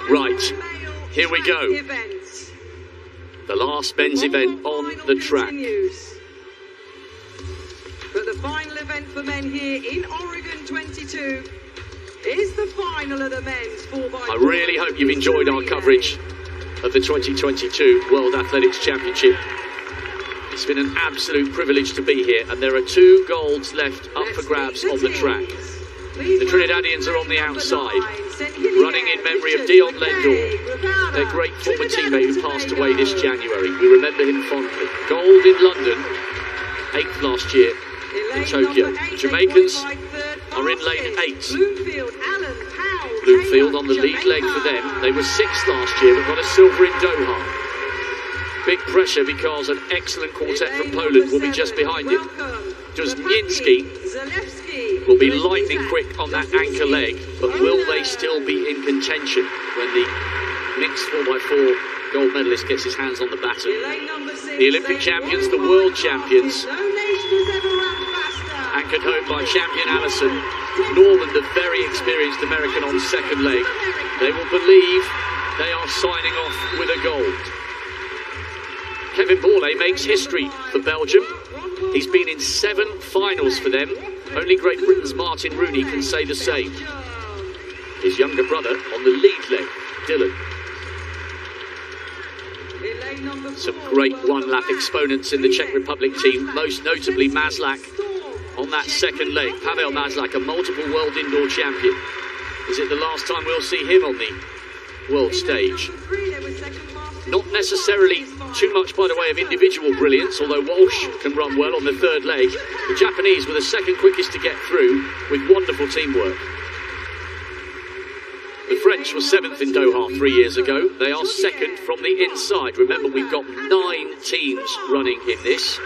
Right, here we go. The last men's event on the track. But the final event for men here in Oregon 22 is the final of the men's 4x4. I really hope you've enjoyed our coverage of the 2022 World Athletics Championship. It's been an absolute privilege to be here, and there are 2 golds left up for grabs on the track. The Trinidadians are on the outside, running in memory of Dion Lendor, their great former teammate who passed away this January. We remember him fondly. Gold in London, 8th last year in Tokyo. The Jamaicans are in lane 8. Bloomfield on the lead leg for them. They were 6th last year, but got a silver in Doha. Big pressure because an excellent quartet from Poland will be just behind him. Duzniński will be lightning quick on that anchor leg, but will they still be in contention when the mixed 4x4 gold medalist gets his hands on the baton? The Olympic champions, the world champions, anchored home by champion Allison. Norman, the very experienced American on second leg. They will believe they are signing off with a gold. Kevin Borlée makes history for Belgium. He's been in 7 finals for them. Only Great Britain's Martin Rooney can say the same. His younger brother on the lead leg, Dylan. Some great one-lap exponents in the Czech Republic team, most notably Maslak on that second leg. Pavel Maslak, a multiple world indoor champion. Is it the last time we'll see him on the world stage? Not necessarily too much by the way of individual brilliance, although Walsh can run well on the third leg. The Japanese were the second quickest to get through with wonderful teamwork. The French were 7th in Doha 3 years ago. They are 2nd from the inside. Remember, we've got 9 teams running in this.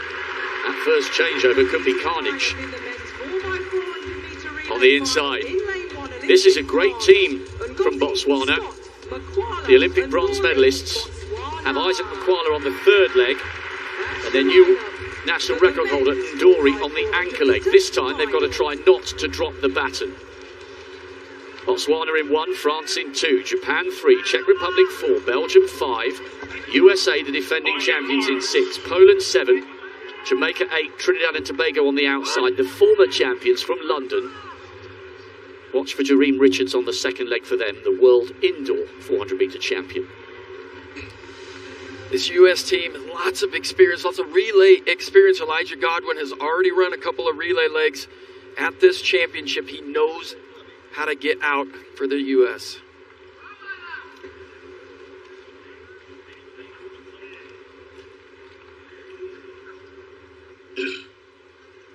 That first changeover could be carnage. On the inside, this is a great team from Botswana. The Olympic bronze medalists have Isaac Makwala on the third leg, and their new national record holder Ndori on the anchor leg. This time they've got to try not to drop the baton. Botswana in 1, France in 2, Japan 3, Czech Republic 4, Belgium 5, USA the defending champions in 6, Poland 7, Jamaica 8, Trinidad and Tobago on the outside, the former champions from London. Watch for Jareem Richards on the second leg for them, the world indoor 400-metre champion. This U.S. team, lots of experience, lots of relay experience. Elijah Godwin has already run a couple of relay legs at this championship. He knows how to get out for the U.S.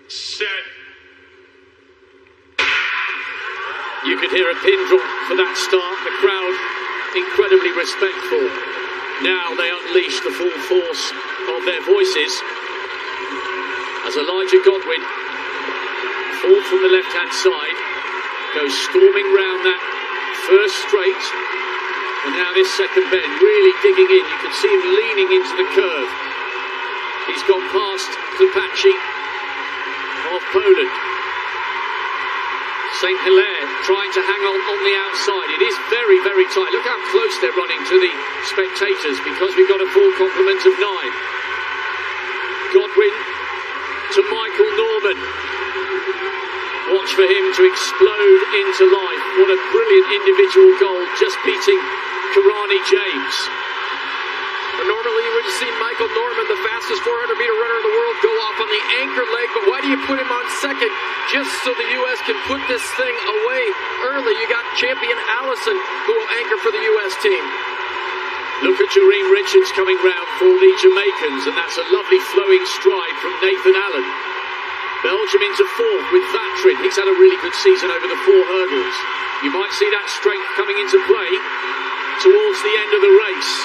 Set. You could hear a pin drop for that start. The crowd incredibly respectful. Now they unleash the full force of their voices as Elijah Godwin, fourth from the left-hand side, goes storming round that first straight, and now this second bend, really digging in. You can see him leaning into the curve. He's gone past Klepachi of Poland. St. Hilaire trying to hang on the outside. It is very, very tight. Look how close they're running to the spectators because we've got a full complement of 9. Godwin to Michael Norman. Watch for him to explode into life. What a brilliant individual goal, just beating Karani James. But normally you would see Michael Norman, the fastest 400-meter runner in the world, go off on the anchor leg, but why do you put him on second? Just so the U.S. can put this thing away early. You got champion Allison, who will anchor for the U.S. team. Look at Jareem Richards coming round for the Jamaicans, and that's a lovely flowing stride from Nathan Allen. Belgium into 4th with Vatrin. He's had a really good season over the 4 hurdles. You might see that strength coming into play towards the end of the race.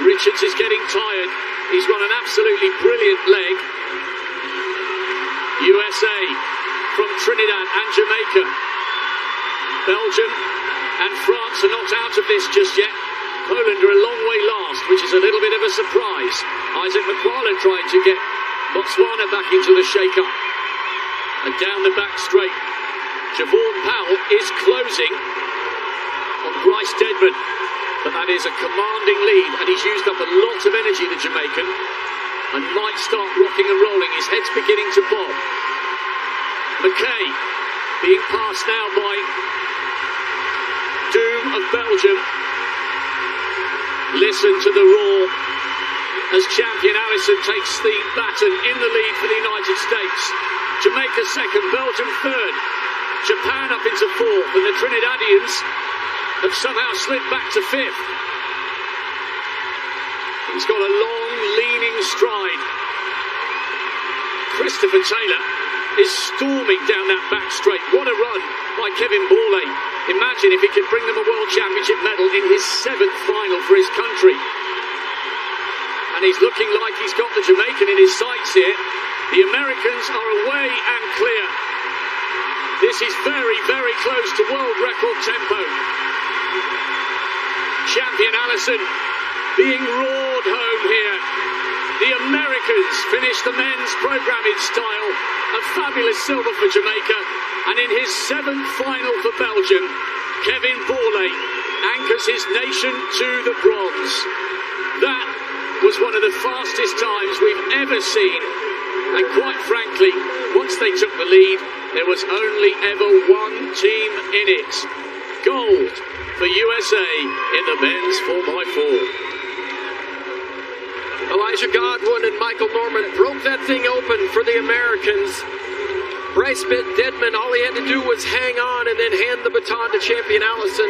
Richards is getting tired. He's run an absolutely brilliant leg. USA from Trinidad and Jamaica. Belgium and France are not out of this just yet. Poland are a long way last, which is a little bit of a surprise. Isaac Makwala trying to get Botswana back into the shake-up. And down the back straight, Javon Powell is closing. on Bryce Deadman. But that is a commanding lead, and he's used up a lot of energy, the Jamaican, and might start rocking and rolling. His head's beginning to bob. McKay being passed now by Doom of Belgium. Listen to the roar as champion Allison takes the baton in the lead for the United States. Jamaica second, Belgium third, Japan up into fourth, and the Trinidadians have somehow slipped back to fifth. He's got a long, leaning stride. Christopher Taylor is storming down that back straight. What a run by Kevin Borlée. Imagine if he could bring them a World Championship medal in his 7th final for his country. And he's looking like he's got the Jamaican in his sights here. The Americans are away and clear. This is very, very close to world record tempo. Champion Allison being roared home here. The Americans finish the men's program in style. A fabulous silver for Jamaica. And in his 7th final for Belgium, Kevin Borlée anchors his nation to the bronze. That was one of the fastest times we've ever seen. And quite frankly, once they took the lead, there was only ever one team in it. Gold for USA in the men's 4x4. Elijah Godwin and Michael Norman broke that thing open for the Americans. Bryce Deadman, all he had to do was hang on and then hand the baton to champion Allison,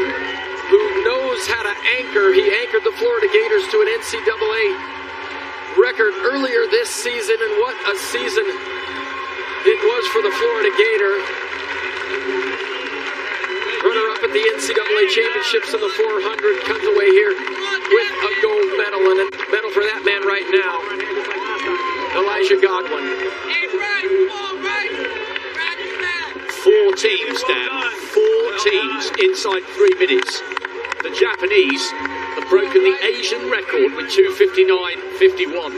who knows how to anchor. He anchored the Florida Gators to an NCAA record earlier this season, and what a season it was for the Florida Gator. Runner-up at the NCAA Championships in the 400, comes away here with a gold medal, and a medal for that man right now, Elijah Godwin. 4 teams, Dan. 4 teams inside 3 minutes. The Japanese have broken the Asian record with 2:59.51.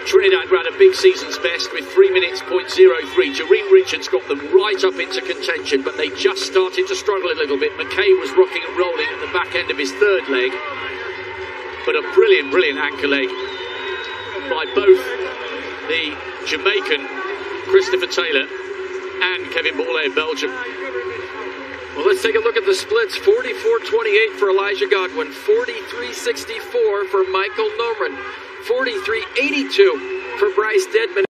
Trinidad ran a big season's best with 3 minutes .03. Jareen Richards got them right up into contention, but they just started to struggle a little bit. McKay was rocking and rolling at the back end of his 3rd leg, but a brilliant, brilliant anchor leg by both the Jamaican Christopher Taylor and Kevin Borlée of Belgium. Well, let's take a look at the splits. 44-28 for Elijah Godwin, 43-64 for Michael Norman, 43-82 for Bryce Deadman.